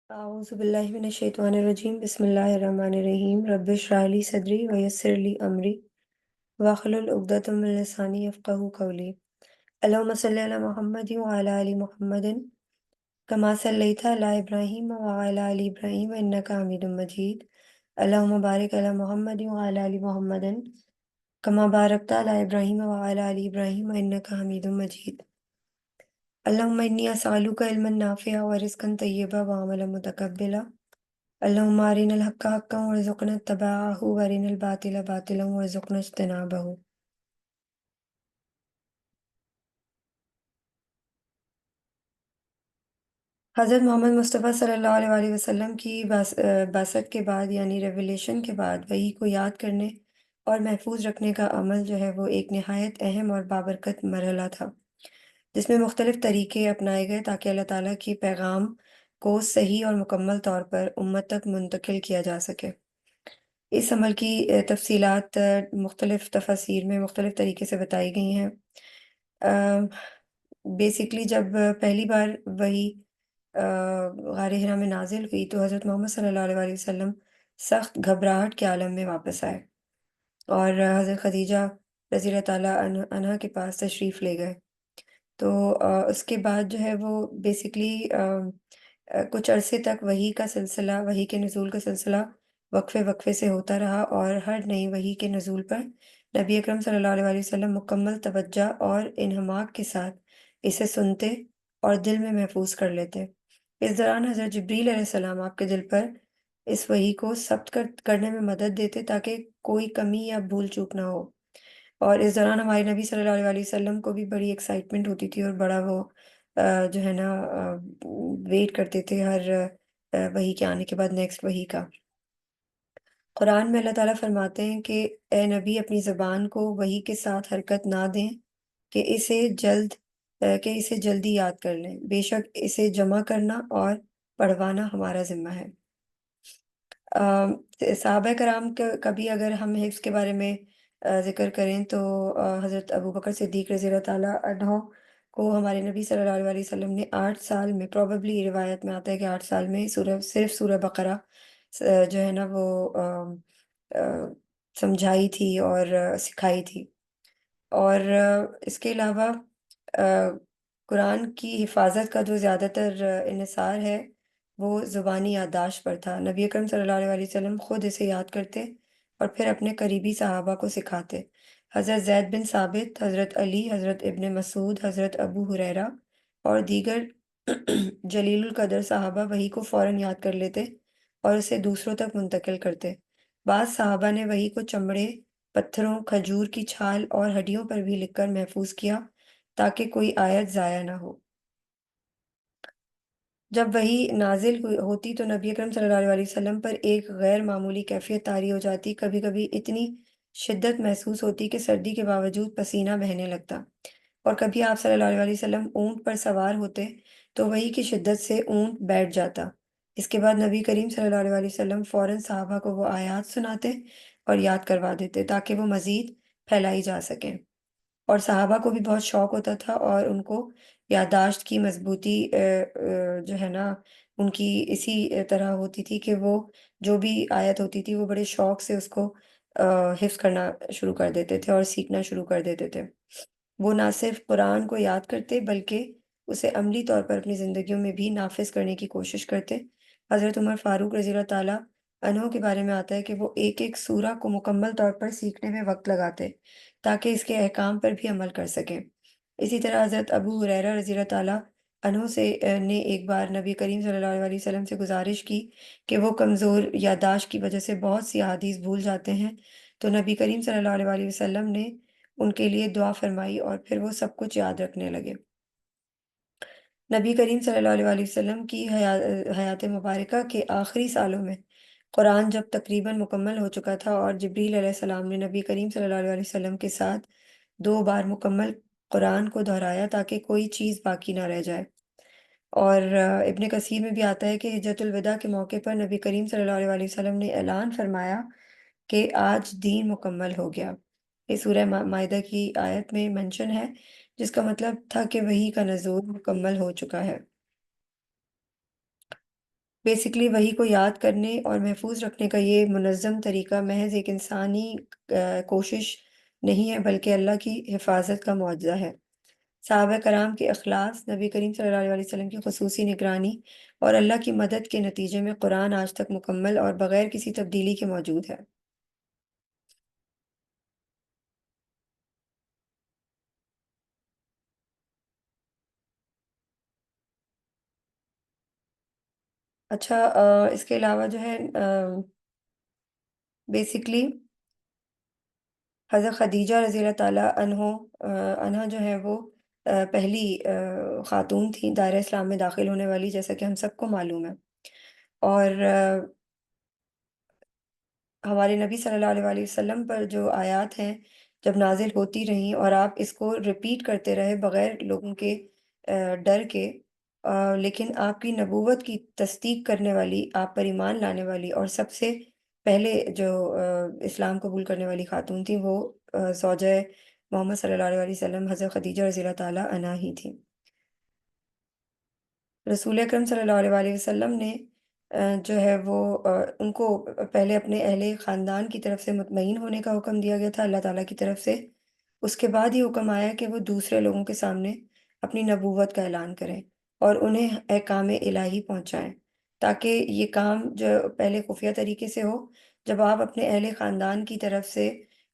أعوذ بالله من الشيطان الرجيم بسم الله الرحمن الرحيم رب اشرح لي صدري ويسر لي أمري واحلل عقدة من لساني يفقهوا قولي اللهم صل على محمد وعلى آل محمد كما صليت على إبراهيم وعلى آل إبراهيم إنك حميد مجيد اللهم بارك على محمد وعلى آل محمد كما باركت على إبراهيم وعلى آل إبراهيم إنك حميد مجيد اللهم إني أسألك علما نافعا ورزقا طيبا وعملا متقبلا اللهم أرنا الحق حقا وارزقنا اتباعه وأرنا الباطل باطلا وارزقنا اجتنابه۔ حضرت محمد مصطفیٰ صلی اللہ علیہ وسلم کی بعثت کے بعد یعنی ریولیشن کے بعد وحی کو یاد کرنے اور محفوظ رکھنے کا عمل جو ہے وہ ایک نہایت اہم اور بابرکت مرحلہ تھا، جس میں مختلف طریقے اپنائے گئے تاکہ اللہ تعالیٰ کی پیغام کو صحیح اور مکمل طور پر امت تک منتقل کیا جا سکے۔ اس عمل کی تفصیلات مختلف تفاسیر میں مختلف طریقے سے بتائی گئی ہیں۔ بیسکلی جب پہلی بار وحی غار ہرا میں نازل ہوئی تو حضرت محمد صلی اللہ علیہ وسلم سخت گھبراہٹ کے عالم میں واپس آئے اور حضرت خدیجہ رضی اللہ تعالیٰ عنہا کے پاس تشریف لے گئے۔ تو اس کے بعد جو ہے وہ بیسکلی کچھ عرصے تک وحی کے نزول کا سلسلہ وقفے وقفے سے ہوتا رہا، اور ہر نئی وحی کے نزول پر نبی اکرم صلی اللہ علیہ وسلم مکمل توجہ اور انہماک کے ساتھ اسے سنتے اور دل میں محفوظ کر لیتے۔ اس دوران حضرت جبریل علیہ السلام آپ کے دل پر اس وحی کو ثبت کرنے میں مدد دیتے تاکہ کوئی کمی یا بھول چوک نہ ہو، اور اس دوران ہمارے نبی صلی اللہ علیہ وسلم کو بھی بڑی ایکسائٹمنٹ ہوتی تھی اور بڑا وہ جو ہے نا ویٹ کرتے تھے ہر وحی کے آنے کے بعد نیکسٹ وحی کا۔ قرآن میں اللہ تعالیٰ فرماتے ہیں کہ اے نبی اپنی زبان کو وحی کے ساتھ حرکت نہ دیں کہ اسے جلدی یاد کر لیں، بے شک اسے جمع کرنا اور پڑھوانا ہمارا ذمہ ہے۔ صحابہ کرام کا بھی اگر ہم حفظ کے بارے میں ذکر کریں تو حضرت ابوبکر صدیق رضی اللہ تعالیٰ عنہ کو ہمارے نبی صلی اللہ علیہ وسلم نے 8 سال میں، پروبیبلی روایت میں آتا ہے کہ 8 سال میں صرف سورہ بقرہ جو ہے نا وہ سمجھائی تھی اور سکھائی تھی، اور اس کے علاوہ قرآن کی حفاظت کا جو زیادہ تر انحصار ہے وہ زبانی یادداشت پر تھا۔ نبی اکرم صلی اللہ علیہ وسلم خود اسے یاد کرتے اور پھر اپنے قریبی صحابہ کو سکھاتے۔ حضرت زید بن ثابت، حضرت علی، حضرت ابن مسعود، حضرت ابو ہریرہ اور دیگر جلیل القدر صحابہ وحی کو فوراً یاد کر لیتے اور اسے دوسروں تک منتقل کرتے۔ بعض صحابہ نے وحی کو چمڑے، پتھروں، کھجور کی چھال اور ہڈیوں پر بھی لکھ کر محفوظ کیا تاکہ کوئی آیت ضائع نہ ہو۔ جب وحی نازل ہوتی تو نبی اکرم صلی اللہ علیہ وسلم پر ایک غیر معمولی کیفیت طاری ہو جاتی، کبھی کبھی اتنی شدت محسوس ہوتی کہ سردی کے باوجود پسینہ بہنے لگتا، اور کبھی آپ صلی اللہ علیہ وسلم اونٹ پر سوار ہوتے تو وحی کی شدت سے اونٹ بیٹھ جاتا۔ اس کے بعد نبی کریم صلی اللہ علیہ وسلم فوراً صحابہ کو وہ آیات سناتے اور یاد کروا دیتے تاکہ وہ مزید پھیلائی جا سکیں، اور صحابہ کو بھی بہت شوق ہوتا تھا اور ان کو یادداشت کی مضبوطی جو ہے نا ان کی اسی طرح ہوتی تھی کہ وہ جو بھی آیت ہوتی تھی وہ بڑے شوق سے اس کو حفظ کرنا شروع کر دیتے تھے اور سیکھنا شروع کر دیتے تھے۔ وہ نہ صرف قرآن کو یاد کرتے بلکہ اسے عملی طور پر اپنی زندگیوں میں بھی نافذ کرنے کی کوشش کرتے۔ حضرت عمر فاروق رضی اللہ تعالیٰ عنہ کے بارے میں آتا ہے کہ وہ ایک ایک سورہ کو مکمل طور پر سیکھنے میں وقت لگاتے تاکہ اس کے احکام پر بھی عمل کر سکیں۔ اسی طرح حضرت ابو ہریرہ رضی اللہ تعالیٰ عنہ نے ایک بار نبی کریم صلی اللہ علیہ وسلم سے گزارش کی کہ وہ کمزور یادداشت کی وجہ سے بہت سی احادیث بھول جاتے ہیں، تو نبی کریم صلی اللہ علیہ وسلم نے ان کے لیے دعا فرمائی اور پھر وہ سب کچھ یاد رکھنے لگے۔ نبی کریم صلی اللہ علیہ وسلم کی حیات مبارکہ کے آخری سالوں میں قرآن جب تقریباً مکمل ہو چکا تھا اور جبریل علیہ السلام نے نبی کریم صلی اللہ علیہ وسلم کے ساتھ 2 بار مکمل قرآن کو دہرایا تاکہ کوئی چیز باقی نہ رہ جائے، اور ابن کثیر میں بھی آتا ہے کہ حجۃ الوداع کے موقع پر نبی کریم صلی اللہ علیہ وسلم نے اعلان فرمایا کہ آج دین مکمل ہو گیا۔ یہ سورہ مائدہ کی آیت میں منشن ہے، جس کا مطلب تھا کہ وحی کا نزول مکمل ہو چکا ہے۔ بیسکلی وہی کو یاد کرنے اور محفوظ رکھنے کا یہ منظم طریقہ محض ایک انسانی کوشش نہیں ہے، بلکہ اللہ کی حفاظت کا معجزہ ہے۔ صحابہ کرام کے اخلاص، نبی کریم صلی اللہ علیہ وسلم کی خصوصی نگرانی اور اللہ کی مدد کے نتیجے میں قرآن آج تک مکمل اور بغیر کسی تبدیلی کے موجود ہے۔ اچھا، اس کے علاوہ جو ہے بیسکلی حضرت خدیجہ رضی اللہ تعالیٰ عنہ جو ہے وہ پہلی خاتون تھیں دائرہ اسلام میں داخل ہونے والی، جیسا کہ ہم سب کو معلوم ہے۔ اور ہمارے نبی صلی اللہ علیہ وآلہ وسلم پر جو آیات ہیں جب نازل ہوتی رہیں اور آپ اس کو ریپیٹ کرتے رہے بغیر لوگوں کے ڈر کے، لیکن آپ کی نبوت کی تصدیق کرنے والی، آپ پر ایمان لانے والی اور سب سے پہلے جو اسلام قبول کرنے والی خاتون تھی وہ زوجہ محمد صلی اللہ علیہ وآلہ وسلم حضرت خدیجہ رضی اللہ تعالیٰ عنہا ہی تھی۔ رسول اکرم صلی اللہ علیہ وآلہ وسلم نے جو ہے وہ ان کو پہلے اپنے اہل خاندان کی طرف سے مطمئن ہونے کا حکم دیا گیا تھا اللہ تعالیٰ کی طرف سے۔ اس کے بعد یہ حکم آیا کہ وہ دوسرے لوگوں کے سامنے اپنی نبوت کا اعلان کریں اور انہیں احکام الہی پہنچائیں، تاکہ یہ کام جو پہلے خفیہ طریقے سے ہو، جب آپ اپنے اہل خاندان کی طرف سے،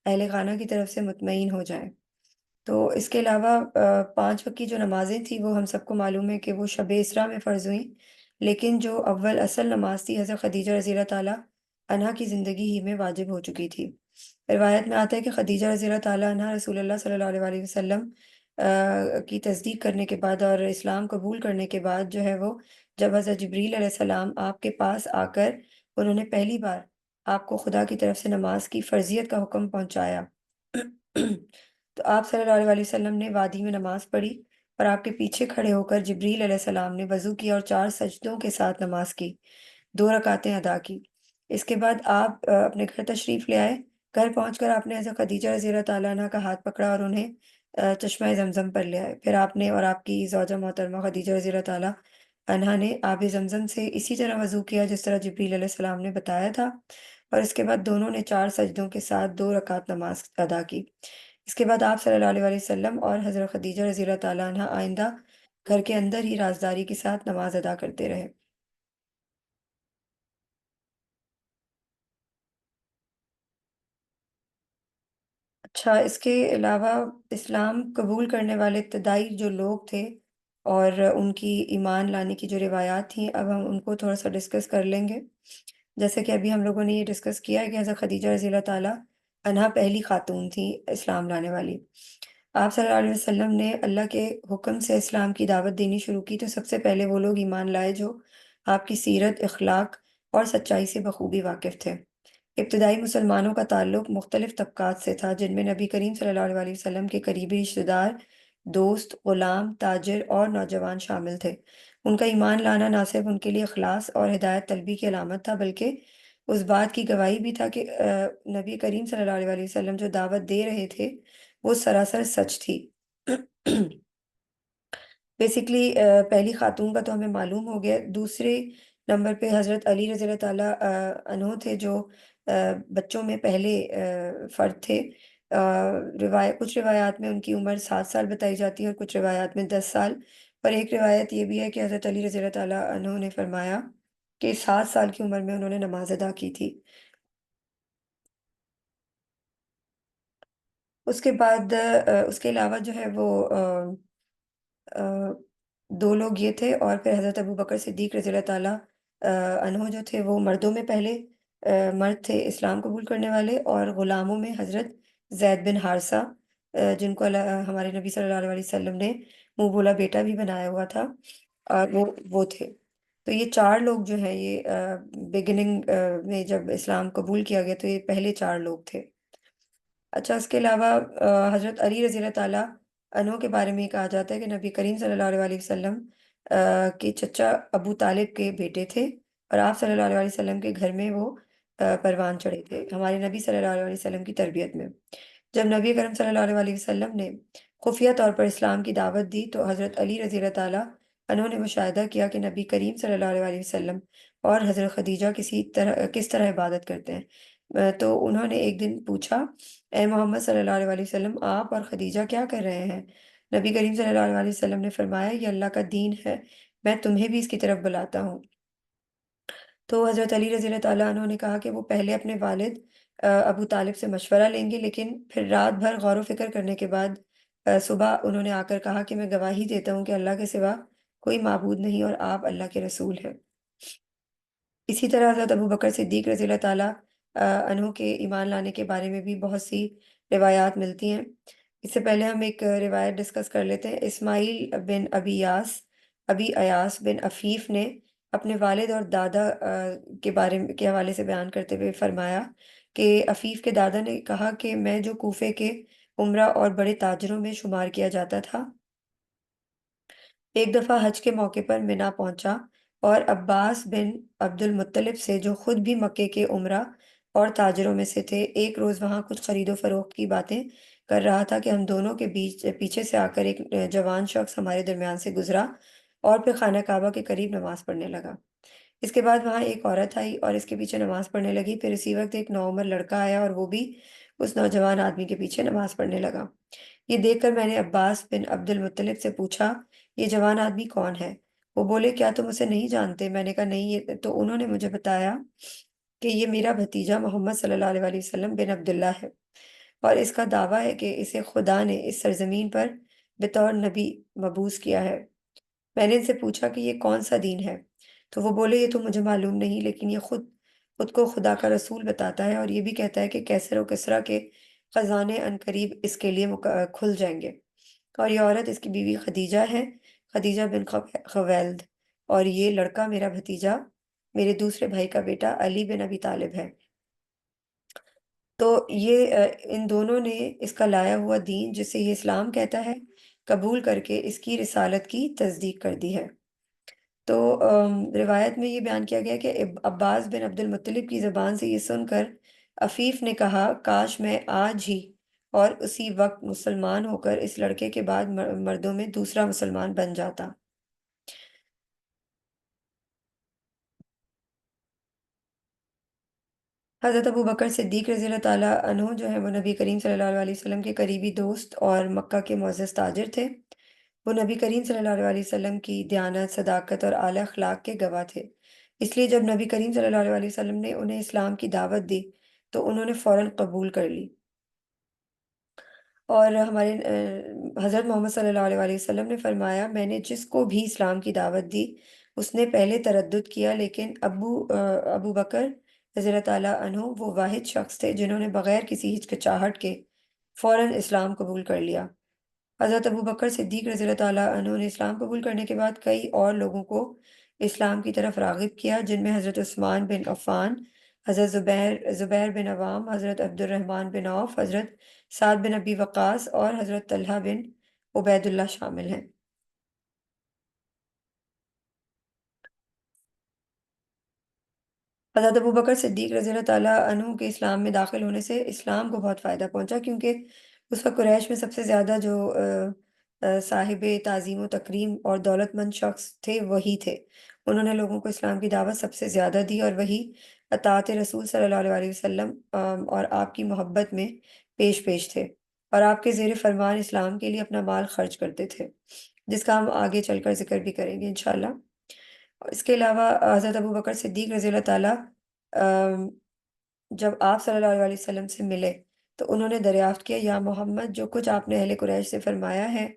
اہل خانہ کی طرف سے مطمئن ہو جائیں۔ تو اس کے علاوہ 5 وقت کی جو نمازیں تھیں وہ ہم سب کو معلوم ہے کہ وہ شب اسریٰ میں فرض ہوئیں، لیکن جو اول اصل نماز تھی حضرت خدیجہ رضی اللہ تعالیٰ عنہا کی زندگی ہی میں واجب ہو چکی تھی۔ روایت میں آتا ہے کہ خدیجہ رضی اللہ تعالیٰ عنہا رسول اللہ صلی اللہ علیہ وآلہ وسلم کی تصدیق کرنے کے بعد اور اسلام قبول کرنے کے بعد جو ہے وہ جب حضرت جبریل علیہ السلام آپ کے پاس آ کر انہوں نے پہلی بار آپ کو خدا کی طرف سے نماز کی فرضیت کا حکم پہنچایا تو آپ صلی اللہ علیہ وآلہ وسلم نے وادی میں نماز پڑھی اور آپ کے پیچھے کھڑے ہو کر جبریل علیہ السلام نے وضو کیا اور 4 سجدوں کے ساتھ نماز کی، 2 رکعتیں ادا کی۔ اس کے بعد آپ اپنے گھر تشریف لے آئے۔ گھر پہنچ کر آپ نے حضرت خدیجہ رضی اللہ تعالیٰ عنہ کا ہاتھ پکڑا اور انہیں چشمہ زمزم پر لے آئے۔ پھر آپ نے اور آپ کی زوجہ محترمہ خدیجہ رضی اللہ تعالیٰ عنہا نے آب زمزم سے اسی طرح وضو کیا جس طرح جبریل علیہ السلام نے بتایا تھا، اور اس کے بعد دونوں نے 4 سجدوں کے ساتھ 2 رکعت نماز ادا کی۔ اس کے بعد آپ صلی اللہ علیہ وآلہ وسلم اور حضرت خدیجہ رضی اللہ تعالیٰ عنہ آئندہ گھر کے اندر ہی رازداری کے ساتھ نماز ادا کرتے رہے۔ اچھا، اس کے علاوہ اسلام قبول کرنے والے ابتدائی جو لوگ تھے اور ان کی ایمان لانے کی جو روایات تھیں، اب ہم ان کو تھوڑا سا ڈسکس کر لیں گے۔ جیسے کہ ابھی ہم لوگوں نے یہ ڈسکس کیا ہے کہ حضرت خدیجہ رضی اللہ تعالیٰ عنہا پہلی خاتون تھی اسلام لانے والی۔ آپ صلی اللہ علیہ وسلم نے اللہ کے حکم سے اسلام کی دعوت دینی شروع کی تو سب سے پہلے وہ لوگ ایمان لائے جو آپ کی سیرت، اخلاق اور سچائی سے بخوبی واقف تھے۔ ابتدائی مسلمانوں کا تعلق مختلف طبقات سے تھا، جن میں نبی کریم صلی اللہ علیہ وسلم کے قریبی رشتہ دار، دوست، غلام، تاجر اور نوجوان شامل تھے۔ ان کا ایمان لانا نہ صرف ان کے لیے اخلاص اور ہدایت طلبی کی علامت تھا، بلکہ اس بات کی گواہی بھی تھا کہ نبی کریم صلی اللہ علیہ وسلم جو دعوت دے رہے تھے وہ سراسر سچ تھی۔ بیسکلی پہلی خاتون کا تو ہمیں معلوم ہو گیا۔ دوسرے نمبر پہ حضرت علی رضی اللہ تعالیٰ عنہ تھے، جو بچوں میں پہلے فرد تھے۔ کچھ روایات میں ان کی عمر 7 سال بتائی جاتی ہے اور کچھ روایات میں 10 سال، پر ایک روایت یہ بھی ہے کہ حضرت علی رضی اللہ تعالیٰ عنہ نے فرمایا کہ 7 سال کی عمر میں انہوں نے نماز ادا کی تھی۔ اس کے بعد اس کے علاوہ جو ہے وہ آ، 2 لوگ یہ تھے، اور پھر حضرت ابو بکر صدیق رضی اللہ تعالیٰ عنہ جو تھے وہ مردوں میں پہلے مرد تھے اسلام قبول کرنے والے، اور غلاموں میں حضرت زید بن حارثہ جن کو ہمارے نبی صلی اللہ علیہ وسلم نے منہ بولا بیٹا بھی بنایا ہوا تھا، اور وہ تھے۔ تو یہ 4 لوگ جو ہیں یہ بگننگ میں جب اسلام قبول کیا گیا تو یہ پہلے 4 لوگ تھے۔ اچھا، اس کے علاوہ حضرت علی رضی اللہ تعالیٰ عنہ کے بارے میں یہ کہا جاتا ہے کہ نبی کریم صلی اللہ علیہ وسلم کے چچا ابو طالب کے بیٹے تھے، اور آپ صلی اللہ علیہ وسلم کے گھر میں وہ پروان چڑھے تھے ہمارے نبی صلی اللہ علیہ وسلم کی تربیت میں۔ جب نبی کریم صلی اللہ علیہ وسلم نے خفیہ طور پر اسلام کی دعوت دی تو حضرت علی رضی اللہ تعالیٰ انہوں نے مشاہدہ کیا کہ نبی کریم صلی اللہ علیہ وسلم اور حضرت خدیجہ کس طرح عبادت کرتے ہیں۔ تو انہوں نے ایک دن پوچھا، اے محمد صلی اللہ علیہ وسلم، آپ اور خدیجہ کیا کر رہے ہیں؟ نبی کریم صلی اللہ علیہ وسلم نے فرمایا، یہ اللہ کا دین ہے، میں تمہیں بھی اس کی طرف بلاتا ہوں۔ تو حضرت علی رضی اللہ تعالیٰ عنہ نے کہا کہ وہ پہلے اپنے والد ابو طالب سے مشورہ لیں گے، لیکن پھر رات بھر غور و فکر کرنے کے بعد صبح انہوں نے آ کر کہا کہ میں گواہی دیتا ہوں کہ اللہ کے سوا کوئی معبود نہیں اور آپ اللہ کے رسول ہیں۔ اسی طرح حضرت ابو بکر صدیق رضی اللہ تعالیٰ عنہ کے ایمان لانے کے بارے میں بھی بہت سی روایات ملتی ہیں۔ اس سے پہلے ہم ایک روایت ڈسکس کر لیتے ہیں۔ اسماعیل بن ابی ایاس بن عفیف نے اپنے والد اور دادا کے حوالے سے بیان کرتے ہوئے فرمایا کہ عفیف کے دادا نے کہا کہ میں جو کوفے کے عمرہ اور بڑے تاجروں میں شمار کیا جاتا تھا، ایک دفعہ حج کے موقع پر منا پہنچا اور عباس بن عبد المطلب سے، جو خود بھی مکے کے عمرہ اور تاجروں میں سے تھے، ایک روز وہاں کچھ خرید و فروخت کی باتیں کر رہا تھا کہ ہم دونوں کے بیچ پیچھے سے آ کر ایک جوان شخص ہمارے درمیان سے گزرا اور پھر خانہ کعبہ کے قریب نماز پڑھنے لگا۔ اس کے بعد وہاں ایک عورت آئی اور اس کے پیچھے نماز پڑھنے لگی۔ پھر اسی وقت ایک نوعمر لڑکا آیا اور وہ بھی اس نوجوان آدمی کے پیچھے نماز پڑھنے لگا۔ یہ دیکھ کر میں نے عباس بن عبد المطلب سے پوچھا، یہ جوان آدمی کون ہے؟ وہ بولے، کیا تم اسے نہیں جانتے؟ میں نے کہا نہیں، تو انہوں نے مجھے بتایا کہ یہ میرا بھتیجا محمد صلی اللہ علیہ وسلم بن عبداللہ ہے، اور اس کا دعویٰ ہے کہ اسے خدا نے اس سرزمین پر بطور نبی مبعوث کیا ہے۔ میں نے ان سے پوچھا کہ یہ کون سا دین ہے؟ تو وہ بولے، یہ تو مجھے معلوم نہیں، لیکن یہ خود کو خدا کا رسول بتاتا ہے، اور یہ بھی کہتا ہے کہ کیسر و کسریٰ کے خزانے عنقریب اس کے لیے کھل جائیں گے، اور یہ عورت اس کی بیوی خدیجہ ہے، خدیجہ بن خویلد، اور یہ لڑکا میرا بھتیجا میرے دوسرے بھائی کا بیٹا علی بن ابی طالب ہے۔ تو یہ ان دونوں نے اس کا لایا ہوا دین، جسے یہ اسلام کہتا ہے، قبول کر کے اس کی رسالت کی تصدیق کر دی ہے۔ تو روایت میں یہ بیان کیا گیا کہ عباس بن عبد المطلب کی زبان سے یہ سن کر عفیف نے کہا، کاش میں آج ہی اور اسی وقت مسلمان ہو کر اس لڑکے کے بعد مردوں میں دوسرا مسلمان بن جاتا۔ حضرت ابو بکر صدیق رضی اللہ تعالیٰ عنہ جو ہے وہ نبی کریم صلی اللہ علیہ وسلم کے قریبی دوست اور مکہ کے معزز تاجر تھے۔ وہ نبی کریم صلی اللہ علیہ وسلم کی دیانت، صداقت اور اعلی اخلاق کے گواہ تھے۔ اس لیے جب نبی کریم صلی اللہ علیہ وسلم نے انہیں اسلام کی دعوت دی تو انہوں نے فوراً قبول کر لی۔ اور ہمارے حضرت محمد صلی اللہ علیہ وسلم نے فرمایا، میں نے جس کو بھی اسلام کی دعوت دی اس نے پہلے تردد کیا، لیکن ابو بکر رضی اللہ تعالیٰ عنہ وہ واحد شخص تھے جنہوں نے بغیر کسی ہچکچاہٹ کے فوراً اسلام قبول کر لیا۔ حضرت ابو بکر صدیق رضی اللہ تعالیٰ عنہ نے اسلام قبول کرنے کے بعد کئی اور لوگوں کو اسلام کی طرف راغب کیا، جن میں حضرت عثمان بن عفان، حضرت زبیر بن عوام، حضرت عبد الرحمن بن عوف، حضرت سعد بن ابی وقاص اور حضرت طلحہ بن عبید اللہ شامل ہیں۔ حضرت ابو بکر صدیق رضی اللہ تعالیٰ عنہ کے اسلام میں داخل ہونے سے اسلام کو بہت فائدہ پہنچا، کیونکہ اس وقت قریش میں سب سے زیادہ جو صاحب تعظیم و تکریم اور دولت مند شخص تھے وہی تھے۔ انہوں نے لوگوں کو اسلام کی دعوت سب سے زیادہ دی، اور وہی اطاعت رسول صلی اللہ علیہ وسلم اور آپ کی محبت میں پیش تھے، اور آپ کے زیر فرمان اسلام کے لیے اپنا مال خرچ کرتے تھے، جس کا ہم آگے چل کر ذکر بھی کریں گے انشاءاللہ۔ اور اس کے علاوہ حضرت ابو بکر صدیق رضی اللہ تعالیٰ جب آپ صلی اللہ علیہ وسلم سے ملے تو انہوں نے دریافت کیا، یا محمد، جو کچھ آپ نے اہل قریش سے فرمایا ہے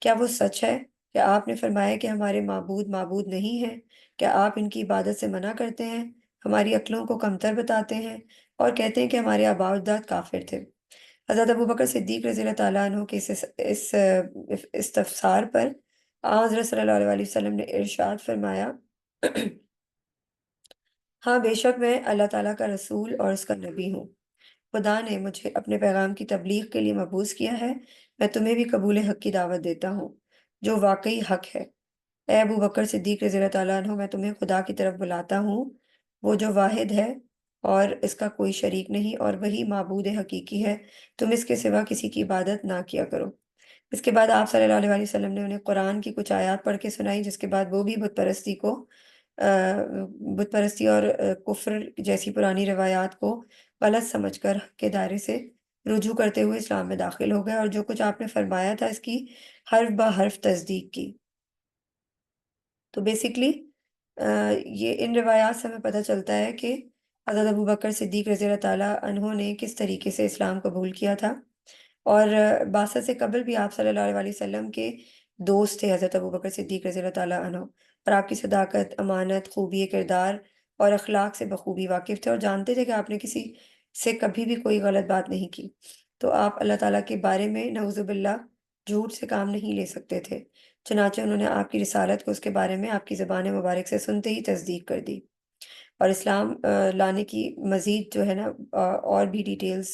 کیا وہ سچ ہے؟ کیا آپ نے فرمایا کہ ہمارے معبود نہیں ہیں؟ کیا آپ ان کی عبادت سے منع کرتے ہیں، ہماری عقلوں کو کمتر بتاتے ہیں اور کہتے ہیں کہ ہمارے آباء و اجداد کافر تھے؟ حضرت ابو بکر صدیق رضی اللہ تعالیٰ عنہ کے اس استفسار پر آن حضرت صلی اللہ علیہ وسلم نے ارشاد فرمایا، ہاں بے شک میں اللہ تعالیٰ کا رسول اور اس کا نبی ہوں۔ خدا نے مجھے اپنے پیغام کی تبلیغ کے لیے مبعوث کیا ہے، میں تمہیں بھی قبول حق کی دعوت دیتا ہوں جو واقعی حق ہے۔ اے ابو بکر صدیق رضی اللہ تعالیٰ عنہ، میں تمہیں خدا کی طرف بلاتا ہوں، وہ جو واحد ہے اور اس کا کوئی شریک نہیں، اور وہی معبود حقیقی ہے، تم اس کے سوا کسی کی عبادت نہ کیا کرو۔ اس کے بعد آپ صلی اللہ علیہ وسلم نے انہیں قرآن کی کچھ آیات پڑھ کے سنائی، جس کے بعد وہ بھی بت پرستی کو بت پرستی اور کفر جیسی پرانی روایات کو غلط سمجھ کر حق کے دائرے سے رجوع کرتے ہوئے اسلام میں داخل ہو گئے، اور جو کچھ آپ نے فرمایا تھا اس کی حرف بہ حرف تصدیق کی۔ تو بیسیکلی یہ ان روایات سے ہمیں پتہ چلتا ہے کہ حضرت ابوبکر صدیق رضی اللہ تعالیٰ عنہ نے کس طریقے سے اسلام قبول کیا تھا، اور بعثت سے قبل بھی آپ صلی اللہ علیہ وسلم کے دوست تھے حضرت ابوبکر صدیق رضی اللہ تعالیٰ عنہ، اور آپ کی صداقت، امانت، خوبی کردار اور اخلاق سے بخوبی واقف تھے، اور جانتے تھے کہ آپ نے کسی سے کبھی بھی کوئی غلط بات نہیں کی، تو آپ اللہ تعالیٰ کے بارے میں نعوذ باللہ جھوٹ سے کام نہیں لے سکتے تھے۔ چنانچہ انہوں نے آپ کی رسالت کو اس کے بارے میں آپ کی زبان مبارک سے سنتے ہی تصدیق کر دی، اور اسلام لانے کی مزید جو ہے نا اور بھی ڈیٹیلز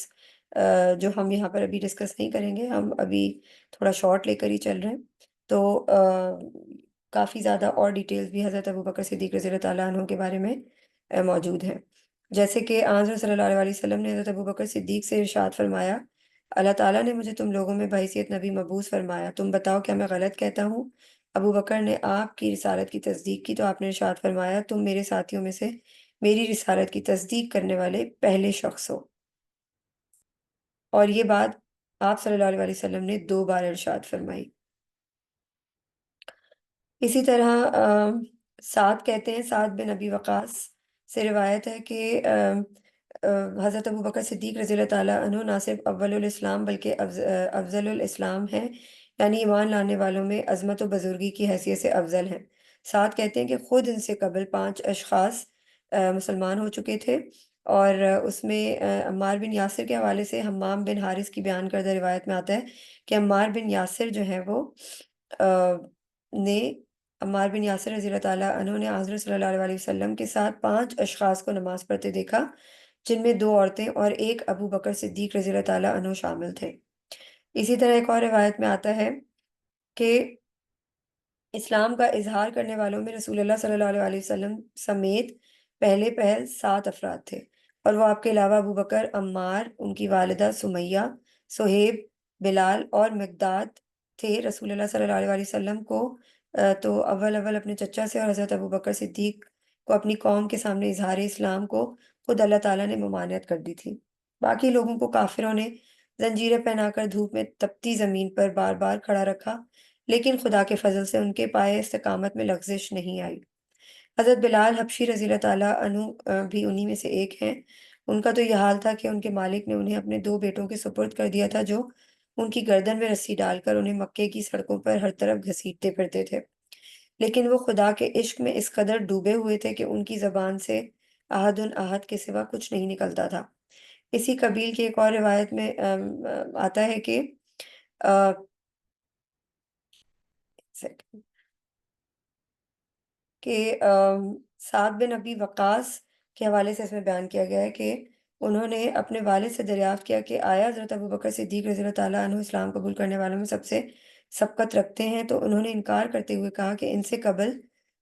جو ہم یہاں پر ابھی ڈسکس نہیں کریں گے، ہم ابھی تھوڑا شارٹ لے کر ہی چل رہے ہیں، تو کافی زیادہ اور ڈیٹیلز بھی حضرت ابوبکر صدیق رضی اللہ تعالیٰ عنہ کے بارے میں موجود ہیں، جیسے کہ آن حضرت صلی اللہ علیہ وسلم نے حضرت ابوبکر صدیق سے ارشاد فرمایا، اللہ تعالیٰ نے مجھے تم لوگوں میں بحیثیت نبی مبعوث فرمایا، تم بتاؤ کیا میں غلط کہتا ہوں؟ ابو بکر نے آپ کی رسالت کی تصدیق کی تو آپ نے ارشاد فرمایا، تم میرے ساتھیوں میں سے میری رسالت کی تصدیق کرنے والے پہلے شخص ہو، اور یہ بات آپ صلی اللہ علیہ وسلم نے 2 بار ارشاد فرمائی۔ اسی طرح سعد کہتے ہیں، سعد بن ابی وقاص سے روایت ہے کہ حضرت ابوبکر صدیق رضی اللہ تعالیٰ عنہ نہ صرف اول الاسلام بلکہ افضل الاسلام ہیں، یعنی ایمان لانے والوں میں عظمت و بزرگی کی حیثیت سے افضل ہیں۔ سعد کہتے ہیں کہ خود ان سے قبل 5 اشخاص مسلمان ہو چکے تھے، اور اس میں عمار بن یاسر کے حوالے سے حمام بن حارث کی بیان کردہ روایت میں آتا ہے کہ عمار بن یاسر جو ہے وہ آ، نے عمار بن یاسر رضی اللہ تعالیٰ عنہ نے حضرت صلی اللہ علیہ وسلم کے ساتھ 5 اشخاص کو نماز پڑھتے دیکھا، جن میں 2 عورتیں اور ایک ابو بکر صدیق رضی اللہ تعالیٰ عنہ شامل تھے۔ اسی طرح ایک اور روایت میں آتا ہے کہ اسلام کا اظہار کرنے والوں میں رسول اللہ صلی اللہ علیہ وسلم سمیت پہلے پہل 7 افراد تھے، اور وہ آپ کے علاوہ ابو بکر، عمار، ان کی والدہ سمیہ، صہیب، بلال اور مقداد تھے۔ رسول اللہ صلی اللہ علیہ وسلم کو تو اول اول اپنے چچا سے، اور حضرت ابو بکر صدیق کو اپنی قوم کے سامنے اظہار اسلام کو خود اللہ تعالیٰ نے ممانعت کر دی تھی۔ باقی لوگوں کو کافروں نے زنجیریں پہنا کر دھوپ میں تپتی زمین پر بار بار کھڑا رکھا، لیکن خدا کے فضل سے ان کے پائے استقامت میں لغزش نہیں آئی۔ حضرت بلال حبشی رضی اللہ تعالیٰ عنہ بھی انہی میں سے ایک ہیں۔ ان کا تو یہ حال تھا کہ ان کے مالک نے انہیں اپنے 2 بیٹوں کے سپرد کر دیا تھا، جو ان کی گردن میں رسی ڈال کر انہیں مکے کی سڑکوں پر ہر طرف گھسیٹتے پھرتے تھے، لیکن وہ خدا کے عشق میں اس قدر ڈوبے ہوئے تھے کہ ان کی زبان سے احد احد کے سوا کچھ نہیں نکلتا تھا۔ اسی قبیل کی ایک اور روایت میں آتا ہے کہ آ، کہ سعد بن ابی وقاص کے حوالے سے اس میں بیان کیا گیا ہے کہ انہوں نے اپنے والد سے دریافت کیا کہ آیا حضرت ابوبکر صدیق رضی اللہ تعالیٰ عنہ اسلام قبول کرنے والوں میں سب سے سبقت رکھتے ہیں؟ تو انہوں نے انکار کرتے ہوئے کہا کہ ان سے قبل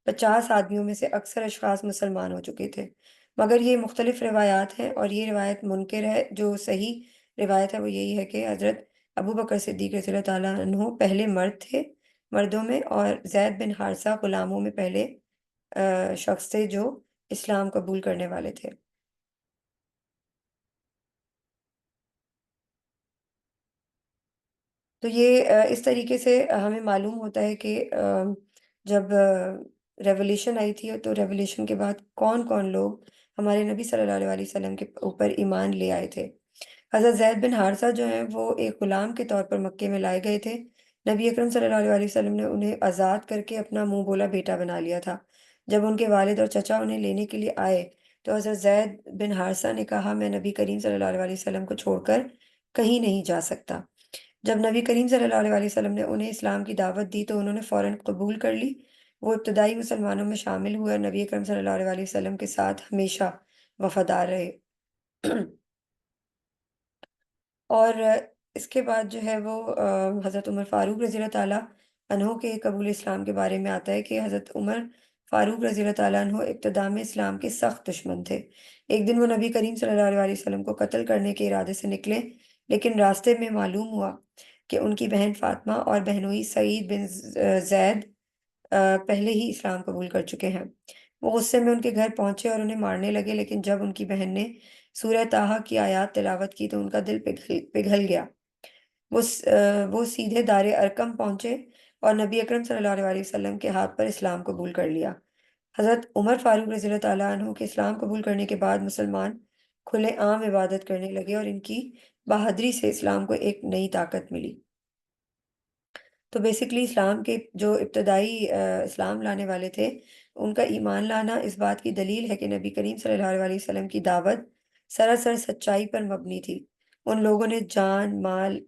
50 آدمیوں میں سے اکثر اشخاص مسلمان ہو چکے تھے، مگر یہ مختلف روایات ہیں، اور یہ روایت منکر ہے۔ جو صحیح روایت ہے وہ یہی ہے کہ حضرت ابوبکر صدیق رضی اللہ تعالیٰ عنہ پہلے مرد تھے مردوں میں، اور زید بن حارثہ غلاموں میں پہلے شخص تھے جو اسلام قبول کرنے والے تھے۔ تو یہ اس طریقے سے ہمیں معلوم ہوتا ہے کہ جب ریولیوشن آئی تھی تو ریولیوشن کے بعد کون کون لوگ ہمارے نبی صلی اللہ علیہ وسلم کے اوپر ایمان لے آئے تھے۔ حضرت زید بن حارثہ جو ہیں وہ ایک غلام کے طور پر مکے میں لائے گئے تھے۔ نبی اکرم صلی اللہ علیہ وسلم نے انہیں آزاد کر کے اپنا منہ بولا بیٹا بنا لیا تھا۔ جب ان کے والد اور چچا انہیں لینے کے لیے آئے تو حضرت زید بن حارثہ نے کہا، میں نبی کریم صلی اللہ علیہ وسلم کو چھوڑ کر کہیں نہیں جا سکتا۔ جب نبی کریم صلی اللہ علیہ وسلم نے انہیں اسلام کی دعوت دی تو انہوں نے فوراً قبول کر لی۔ وہ ابتدائی مسلمانوں میں شامل ہوئے اور نبی اکرم صلی اللہ علیہ وسلم کے ساتھ ہمیشہ وفادار رہے۔ اور اس کے بعد جو ہے وہ حضرت عمر فاروق رضی اللہ تعالیٰ عنہ کے قبول اسلام کے بارے میں آتا ہے کہ حضرت عمر فاروق رضی اللہ تعالیٰ عنہ ابتدا میں اسلام کے سخت دشمن تھے۔ ایک دن وہ نبی کریم صلی اللہ علیہ وسلم کو قتل کرنے کے ارادے سے نکلے، لیکن راستے میں معلوم ہوا کہ ان کی بہن فاطمہ اور بہنوئی سعید بن زید پہلے ہی اسلام قبول کر چکے ہیں۔ وہ غصے میں ان کے گھر پہنچے اور انہیں مارنے لگے، لیکن جب ان کی بہن نے سورہ طٰہٰ کی آیات تلاوت کی تو ان کا دل پگھل گیا۔ وہ سیدھے دار ارقم پہنچے اور نبی اکرم صلی اللہ علیہ وسلم کے ہاتھ پر اسلام قبول کر لیا۔ حضرت عمر فاروق رضی اللہ تعالیٰ عنہ کے اسلام قبول کرنے کے بعد مسلمان کھلے عام عبادت کرنے لگے اور ان کی بہادری سے اسلام کو ایک نئی طاقت ملی۔ تو بیسیکلی اسلام کے جو ابتدائی اسلام لانے والے تھے، ان کا ایمان لانا اس بات کی دلیل ہے کہ نبی کریم صلی اللہ علیہ وسلم کی دعوت سراسر سچائی پر مبنی تھی۔ ان لوگوں نے جان، مال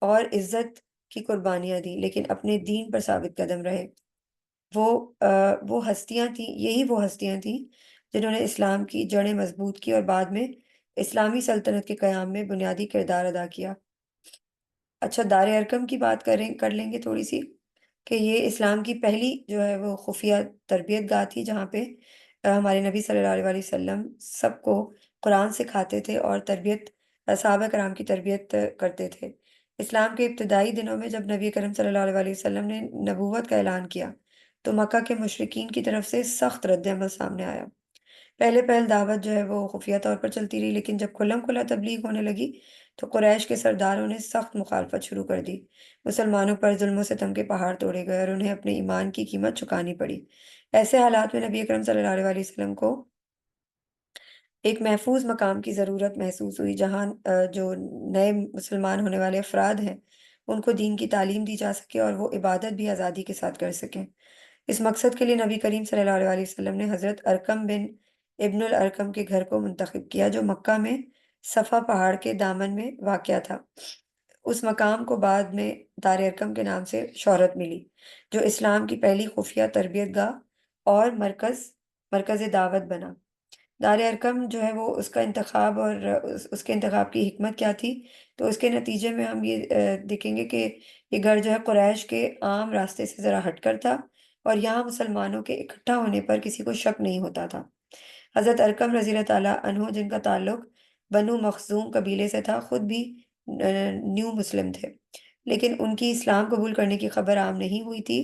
اور عزت کی قربانیاں دی، لیکن اپنے دین پر ثابت قدم رہے۔ وہ وہ ہستیاں تھیں، یہی وہ ہستیاں تھیں جنہوں نے اسلام کی جڑیں مضبوط کی اور بعد میں اسلامی سلطنت کے قیام میں بنیادی کردار ادا کیا۔ اچھا، دار ارقم کی بات کر لیں گے تھوڑی سی، کہ یہ اسلام کی پہلی جو ہے وہ خفیہ تربیت گاہ تھی، جہاں پہ ہمارے نبی صلی اللہ علیہ وسلم سب کو قرآن سکھاتے تھے اور صحابہ کرام کی تربیت کرتے تھے۔ اسلام کے ابتدائی دنوں میں جب نبی کریم صلی اللہ علیہ وسلم نے نبوت کا اعلان کیا تو مکہ کے مشرکین کی طرف سے سخت رد عمل سامنے آیا۔ پہل دعوت جو ہے وہ خفیہ طور پر چلتی رہی، لیکن جب کھلم کھلا تبلیغ ہونے لگی تو قریش کے سرداروں نے سخت مخالفت شروع کر دی۔ مسلمانوں پر ظلم و ستم کے پہاڑ توڑے گئے اور انہیں اپنے ایمان کی قیمت چکانی پڑی۔ ایسے حالات میں نبی اکرم صلی اللہ علیہ وسلم کو ایک محفوظ مقام کی ضرورت محسوس ہوئی، جہاں جو نئے مسلمان ہونے والے افراد ہیں ان کو دین کی تعلیم دی جا سکے اور وہ عبادت بھی آزادی کے ساتھ کر سکیں۔ اس مقصد کے لیے نبی کریم صلی اللہ علیہ وسلم نے حضرت ارقم بن ابن الارقم کے گھر کو منتخب کیا، جو مکہ میں صفا پہاڑ کے دامن میں واقع تھا۔ اس مقام کو بعد میں دار ارقم کے نام سے شہرت ملی، جو اسلام کی پہلی خفیہ تربیت گاہ اور مرکز دعوت بنا۔ دار ارقم جو ہے وہ اس کا انتخاب اور اس کے انتخاب کی حکمت کیا تھی، تو اس کے نتیجے میں ہم یہ دیکھیں گے کہ یہ گھر جو ہے قریش کے عام راستے سے ذرا ہٹ کر تھا اور یہاں مسلمانوں کے اکٹھا ہونے پر کسی کو شک نہیں ہوتا تھا۔ حضرت ارقم رضی اللہ تعالیٰ عنہ، جن کا تعلق بنو مخزوم قبیلے سے تھا، خود بھی نیو مسلم تھے، لیکن ان کی اسلام قبول کرنے کی خبر عام نہیں ہوئی تھی،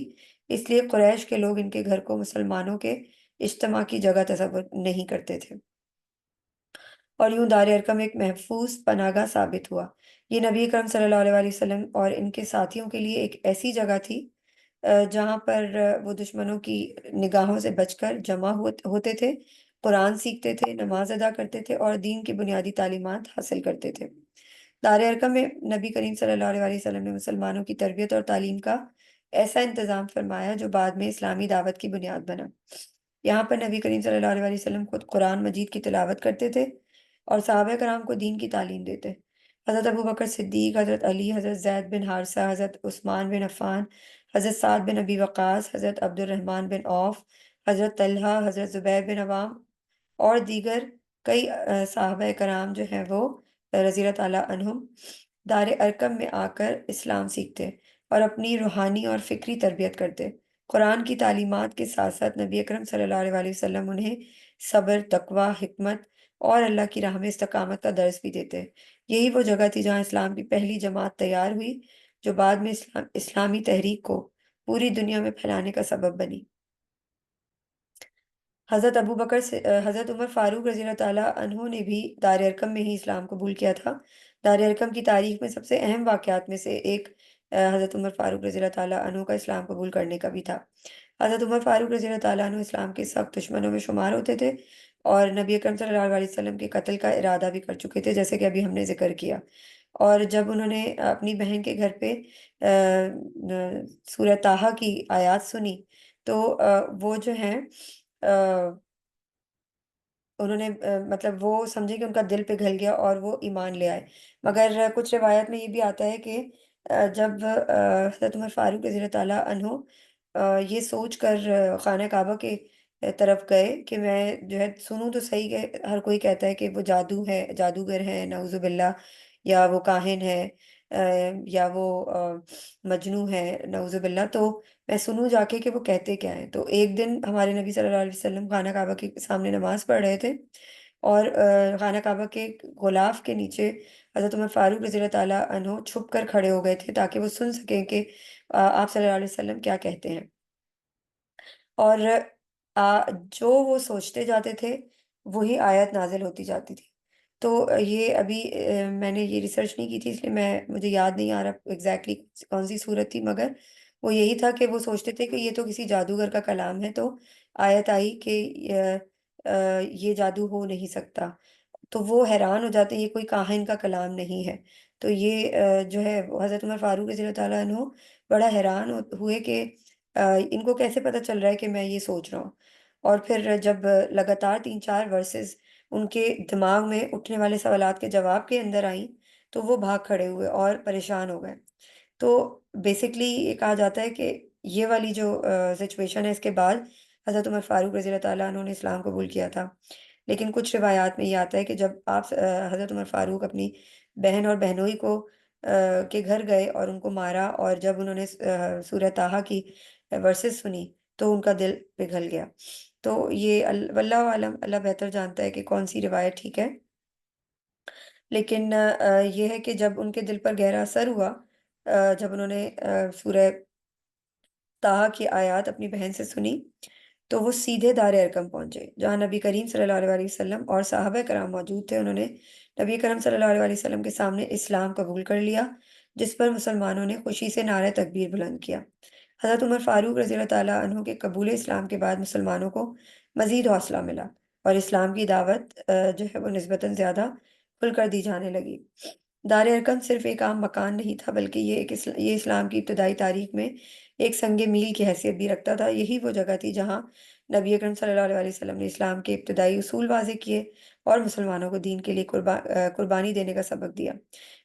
اس لیے قریش کے لوگ ان کے گھر کو مسلمانوں کے اجتماع کی جگہ تصور نہیں کرتے تھے، اور یوں دار ارقم ایک محفوظ پناہ گاہ ثابت ہوا۔ یہ نبی اکرم صلی اللہ علیہ وسلم اور ان کے ساتھیوں کے لیے ایک ایسی جگہ تھی جہاں پر وہ دشمنوں کی نگاہوں سے بچ کر جمع ہوتے تھے، قرآن سیکھتے تھے، نماز ادا کرتے تھے اور دین کی بنیادی تعلیمات حاصل کرتے تھے۔ دار ارقم میں نبی کریم صلی اللہ علیہ وسلم نے مسلمانوں کی تربیت اور تعلیم کا ایسا انتظام فرمایا جو بعد میں اسلامی دعوت کی بنیاد بنا۔ یہاں پر نبی کریم صلی اللہ علیہ وسلم خود قرآن مجید کی تلاوت کرتے تھے اور صحابہ کرام کو دین کی تعلیم دیتے۔ حضرت ابو بکر صدیق، حضرت علی، حضرت زید بن حارثہ، حضرت عثمان بن عفان، حضرت سعد بن ابی وقاص، حضرت عبد الرحمن بن عوف، حضرت طلحہ، حضرت زبیر بن عوام اور دیگر کئی صحابہ کرام جو ہیں وہ رضی اللہ تعالیٰ عنہم دار ارقم میں آ کر اسلام سیکھتے اور اپنی روحانی اور فکری تربیت کرتے۔ قرآن کی تعلیمات کے ساتھ ساتھ نبی اکرم صلی اللہ علیہ وسلم انہیں صبر، تقوی، حکمت اور اللہ کی راہ میں استقامت کا درس بھی دیتے۔ یہی وہ جگہ تھی جہاں اسلام کی پہلی جماعت تیار ہوئی، جو بعد میں اسلامی تحریک کو پوری دنیا میں پھیلانے کا سبب بنی۔ حضرت عمر فاروق رضی اللہ تعالیٰ عنہ نے بھی دار ارقم میں ہی اسلام قبول کیا تھا۔ دار ارقم کی تاریخ میں سب سے اہم واقعات میں سے ایک حضرت عمر فاروق رضی اللہ تعالیٰ عنہ کا اسلام قبول کرنے کا بھی تھا۔ حضرت عمر فاروق رضی اللہ تعالیٰ عنہ اسلام کے سخت دشمنوں میں شمار ہوتے تھے اور نبی اکرم صلی اللہ علیہ وسلم کے قتل کا ارادہ بھی کر چکے تھے، جیسے کہ ابھی ہم نے ذکر کیا۔ اور جب انہوں نے اپنی بہن کے گھر پہ سورہ طٰہٰ کی آیات سنی تو وہ جو ہیں انہوں نے مطلب وہ سمجھے کہ ان کا دل پگھل گیا اور وہ ایمان لے آئے۔ مگر کچھ روایت میں یہ بھی آتا ہے کہ جب حضرت عمر فاروق رضی اللہ تعالیٰ عنہ یہ سوچ کر خانہ کعبہ کے طرف گئے کہ میں جو ہے سنوں تو صحیح کہ ہر کوئی کہتا ہے کہ وہ جادو ہے، جادوگر ہے، نعوذ باللہ، یا وہ کاہن ہے، یا وہ مجنو ہے، نعوذ باللہ، تو میں سنوں جا کے کہ وہ کہتے کیا ہیں۔ تو ایک دن ہمارے نبی صلی اللہ علیہ وسلم خانہ کعبہ کے سامنے نماز پڑھ رہے تھے اور خانہ کعبہ کے غلاف کے نیچے حضرت عمر فاروق رضی اللہ تعالیٰ عنہ چھپ کر کھڑے ہو گئے تھے تاکہ وہ سن سکیں کہ آپ صلی اللہ علیہ وسلم کیا کہتے ہیں۔ اور جو وہ سوچتے جاتے تھے وہی آیت نازل ہوتی جاتی تھی۔ تو یہ ابھی میں نے یہ ریسرچ نہیں کی تھی، اس لیے مجھے یاد نہیں آ رہا ایگزیکٹلی کون سی صورت تھی، مگر وہ یہی تھا کہ وہ سوچتے تھے کہ یہ تو کسی جادوگر کا کلام ہے، تو آیت آئی کہ یہ جادو ہو نہیں سکتا، تو وہ حیران ہو جاتے ہیں یہ کوئی کاہن کا کلام نہیں ہے۔ تو یہ جو ہے وہ حضرت عمر فاروق رضی اللہ تعالیٰ عنہ بڑا حیران ہوئے کہ ان کو کیسے پتہ چل رہا ہے کہ میں یہ سوچ رہا ہوں۔ اور پھر جب لگاتار 3 4 ورسز ان کے دماغ میں اٹھنے والے سوالات کے جواب کے اندر آئیں، تو وہ بھاگ کھڑے ہوئے اور پریشان ہو گئے۔ تو بیسکلی یہ کہا جاتا ہے کہ یہ والی جو سچویشن ہے، اس کے بعد حضرت عمر فاروق رضی اللہ تعالیٰ عنہ نے اسلام قبول کیا تھا۔ لیکن کچھ روایات میں یہ آتا ہے کہ جب آپ حضرت عمر فاروق اپنی بہن اور بہنوئی کو کے گھر گئے اور ان کو مارا، اور جب انہوں نے سورہ طٰہٰ کی ورسز سنی تو ان کا دل پگھل گیا۔ تو یہ واللہ عالم، اللہ بہتر جانتا ہے کہ کون سی روایت ٹھیک ہے، لیکن یہ ہے کہ جب ان کے دل پر گہرا اثر ہوا، جب انہوں نے سورہ طٰہٰ کی آیات اپنی بہن سے سنی، تو وہ سیدھے دار ارقم پہنچے جہاں نبی کریم صلی اللہ علیہ وسلم اور صحابہ کرام موجود تھے۔ انہوں نے نبی کریم صلی اللہ علیہ وسلم کے سامنے اسلام قبول کر لیا، جس پر مسلمانوں نے خوشی سے نعرہ تکبیر بلند کیا۔ حضرت عمر فاروق رضی اللہ تعالیٰ عنہ کے قبول اسلام کے بعد مسلمانوں کو مزید حوصلہ ملا، اور اسلام کی دعوت جو ہے وہ نسبتاً زیادہ کھل کر دی جانے لگی۔ دار ارقم صرف ایک عام مکان نہیں تھا، بلکہ یہ اسلام کی ابتدائی تاریخ میں ایک سنگ میل کی حیثیت بھی رکھتا تھا۔ یہی وہ جگہ تھی جہاں نبی اکرم صلی اللہ علیہ وسلم نے اسلام کے ابتدائی اصول واضح کیے اور مسلمانوں کو دین کے لیے قربانی دینے کا سبق دیا۔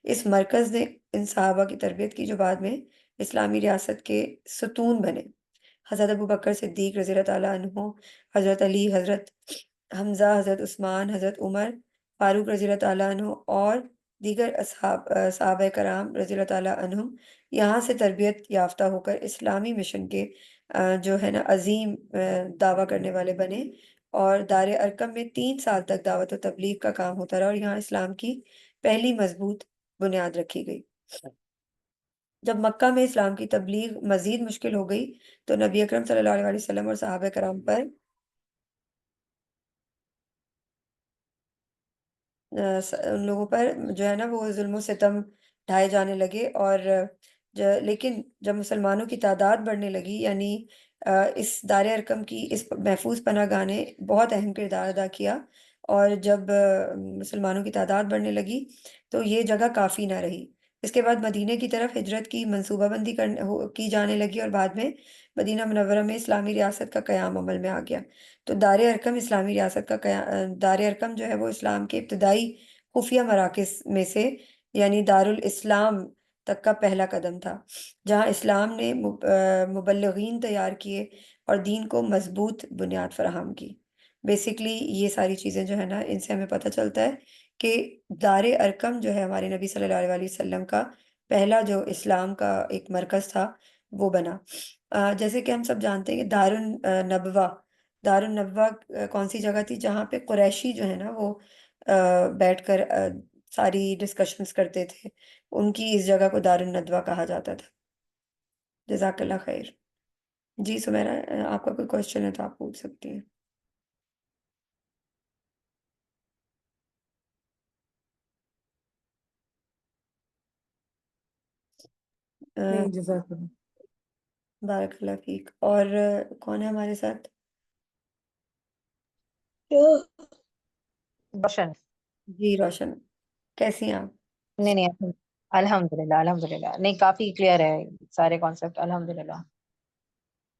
اس مرکز نے ان صحابہ کی تربیت کی جو بعد میں اسلامی ریاست کے ستون بنے۔ حضرت ابوبکر صدیق رضی اللہ تعالیٰ عنہ، حضرت علی، حضرت حمزہ، حضرت عثمان، حضرت عمر فاروق رضی اللہ تعالیٰ عنہ اور دیگر صحابہ کرام رضی اللہ تعالیٰ عنہم یہاں سے تربیت یافتہ ہو کر اسلامی مشن کے جو ہے نا عظیم دعویٰ کرنے والے بنے، اور دار ارقم میں 3 سال تک دعوت و تبلیغ کا کام ہوتا رہا، اور یہاں اسلام کی پہلی مضبوط بنیاد رکھی گئی۔ جب مکہ میں اسلام کی تبلیغ مزید مشکل ہو گئی، تو نبی اکرم صلی اللہ علیہ وسلم اور صحابہ کرام پر ان لوگوں پر جو ہے نا وہ ظلم و ستم ڈھائے جانے لگے، اور لیکن جب مسلمانوں کی تعداد بڑھنے لگی، یعنی اس دار ارقم کی اس محفوظ پناہ گاہ نے بہت اہم کردار ادا کیا، اور جب مسلمانوں کی تعداد بڑھنے لگی تو یہ جگہ کافی نہ رہی۔ اس کے بعد مدینے کی طرف ہجرت کی منصوبہ بندی کی جانے لگی، اور بعد میں مدینہ منورہ میں اسلامی ریاست کا قیام عمل میں آ گیا۔ تو دار ارقم اسلامی ریاست کا دار ارقم جو ہے وہ اسلام کے ابتدائی خفیہ مراکز میں سے، یعنی دارالاسلام تک کا پہلا قدم تھا، جہاں اسلام نے مبلغین تیار کیے اور دین کو مضبوط بنیاد فراہم کی۔ بیسکلی یہ ساری چیزیں جو ہے نا، ان سے ہمیں پتہ چلتا ہے کہ دار ارقم جو ہے ہمارے نبی صلی اللہ علیہ وسلم کا پہلا جو اسلام کا ایک مرکز تھا وہ بنا۔ جیسے کہ ہم سب جانتے ہیں کہ دار النبوہ کون سی جگہ تھی، جہاں پہ قریشی جو ہے نا وہ بیٹھ کر ساری ڈسکشنز کرتے تھے، ان کی اس جگہ کو دار الندوہ کہا جاتا تھا۔ جزاک اللہ خیر۔ جی سمیرا، آپ کا کوئی کوشچن ہے تو آپ پوچھ سکتی ہیں۔ نہیں، جزاک اللہ۔ بارک اللہ فیک۔ اور کون ہے ہمارے ساتھ؟ روشن۔ جی روشن، کیسی ہیں آپ؟ نہیں نہیں، الحمد للہ الحمد للہ، نہیں کافی کلیئر ہے سارے کانسیپٹ، الحمد للہ۔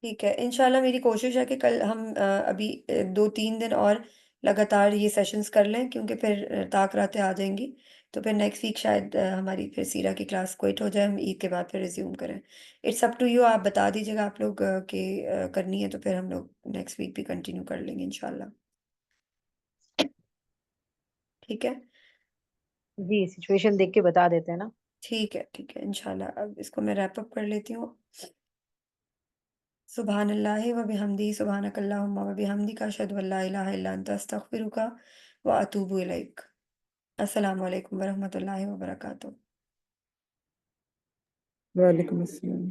ٹھیک ہے، انشاءاللہ میری کوشش ہے کہ کل ہم ابھی 2 3 دن اور لگاتار یہ سیشنز کر لیں، کیونکہ پھر طاق راتیں آ جائیں گی، تو پھر نیکسٹ ویک شاید ہماری پھر سیرہ کی کلاس کوئٹ ہو جائے، ہم عید کے بعد پھر ریزیوم کریں۔ اٹس اپ ٹو یو، آپ بتا دیجیے گا آپ لوگ کہ کرنی ہے تو پھر ہم لوگ نیکسٹ ویک بھی کنٹینیو کر لیں گے انشاءاللہ۔ ٹھیک ہے، جی سچویشن دیکھ کے بتا دیتے ہیں نا۔ ٹھیک ہے، ٹھیک ہے انشاءاللہ۔ اب اس کو میں ریپ اپ کر لیتی ہوں۔ سبحان اللہ و بحمدی، سبحانک اللہم و بحمدک، اشہد ان لا الہ الا انت، استغفرک و اتوب الیک۔ السلام علیکم ورحمۃ اللہ وبرکاتہ۔ وعلیکم السلام۔